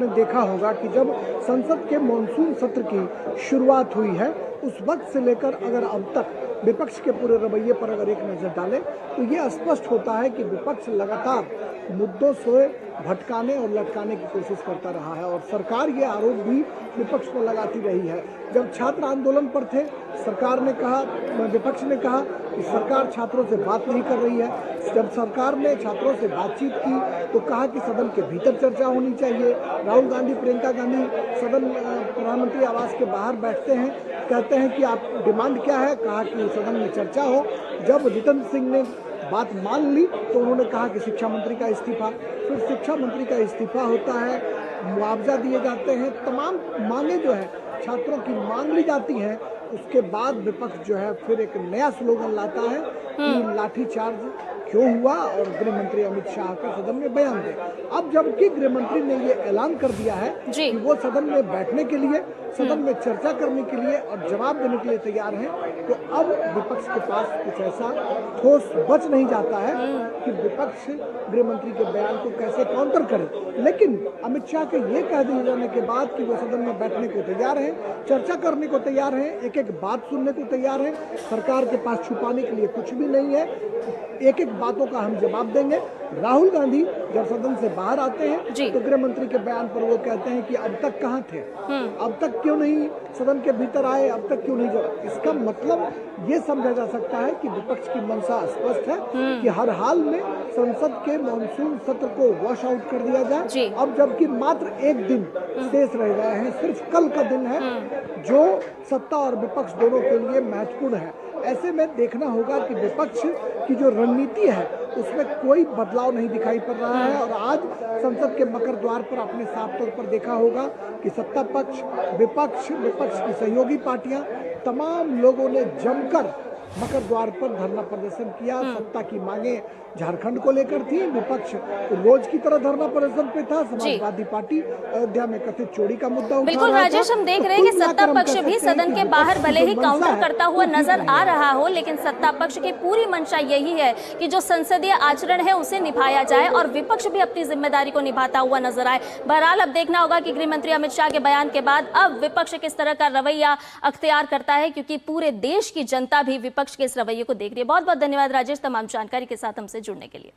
आपने देखा होगा कि जब संसद के मॉनसून सत्र की शुरुआत हुई है उस वक्त से लेकर अगर अब तक विपक्ष के पूरे रवैये पर अगर एक नजर डालें तो ये स्पष्ट होता है कि विपक्ष लगातार मुद्दों से भटकाने और लटकाने की कोशिश करता रहा है और सरकार ये आरोप भी विपक्ष पर लगाती रही है। जब छात्र आंदोलन पर थे, सरकार ने कहा, विपक्ष ने कहा कि सरकार छात्रों से बात नहीं कर रही है। जब सरकार ने छात्रों से बातचीत की तो कहा कि सदन के भीतर चर्चा होनी चाहिए। राहुल गांधी, प्रियंका गांधी सदन प्रधानमंत्री आवास के बाहर बैठते हैं, कहते हैं कि आप डिमांड क्या है, कहा कि सदन में चर्चा हो। जब जितेंद्र सिंह ने बात मान ली तो उन्होंने कहा कि शिक्षा मंत्री का इस्तीफा, फिर शिक्षा मंत्री का इस्तीफा होता है, मुआवजा दिए जाते हैं, तमाम मांगे जो है छात्रों की मांग ली जाती हैं। उसके बाद विपक्ष जो है फिर एक नया स्लोगन लाता है कि लाठीचार्ज क्यों हुआ और गृह मंत्री अमित शाह का सदन में बयान दे। अब जबकि गृह मंत्री ने ये ऐलान कर दिया है कि वो सदन में बैठने के लिए, सदन में चर्चा करने के लिए और जवाब देने के लिए तैयार हैं, तो अब विपक्ष के पास कुछ ऐसा ठोस बच नहीं जाता है कि विपक्ष गृह मंत्री के बयान को कैसे काउंटर करे। लेकिन अमित शाह के ये कह दिए जाने के बाद कि वो सदन में बैठने को तैयार हैं, चर्चा करने को तैयार हैं, एक एक बात सुनने को तैयार हैं, सरकार के पास छुपाने के लिए कुछ भी नहीं है, एक एक बातों का हम जवाब देंगे। राहुल गांधी जब सदन से बाहर आते हैं तो गृह मंत्री के बयान पर वो कहते हैं कि अब तक कहाँ थे, अब तक क्यों नहीं सदन के भीतर आए, अब तक क्यों नहीं जवाब। इसका मतलब ये समझा जा सकता है कि विपक्ष की मंशा स्पष्ट है कि हर हाल में संसद के मॉनसून सत्र को वॉश आउट कर दिया जाए। अब जबकि मात्र एक दिन शेष रह गए हैं, सिर्फ कल का दिन है जो सत्ता और विपक्ष दोनों के लिए महत्वपूर्ण है। ऐसे में देखना होगा कि विपक्ष की जो रणनीति है उसमें कोई बदलाव नहीं दिखाई पड़ रहा है और आज संसद के मकर द्वार पर आपने साफ तौर पर देखा होगा कि सत्ता पक्ष, विपक्ष की सहयोगी पार्टियां, तमाम लोगों ने जमकर मकर द्वार पर धरना प्रदर्शन किया। सत्ता की मांगे झारखंड को लेकर थी, विपक्ष रोज की तरह धरना प्रदर्शन पे था, समाजवादी पार्टी अयोध्या में कथित चोरी का मुद्दा उठा बिल्कुल राजेश, हम देख रहे हैं कि सत्ता पक्ष भी सदन के बाहर भले ही काउंटर करता हुआ नजर आ रहा हो, लेकिन सत्ता पक्ष की पूरी मंशा यही है कि जो संसदीय आचरण है उसे निभाया जाए और विपक्ष भी अपनी जिम्मेदारी को निभाता हुआ नजर आए। बहरहाल अब देखना होगा कि गृह मंत्री अमित शाह के बयान के बाद अब विपक्ष किस तरह का रवैया अख्तियार करता है, क्योंकि पूरे देश की जनता भी विपक्ष के इस रवैये को देख रही है। बहुत बहुत धन्यवाद राजेश, तमाम जानकारी के साथ हमसे जुड़ने के लिए।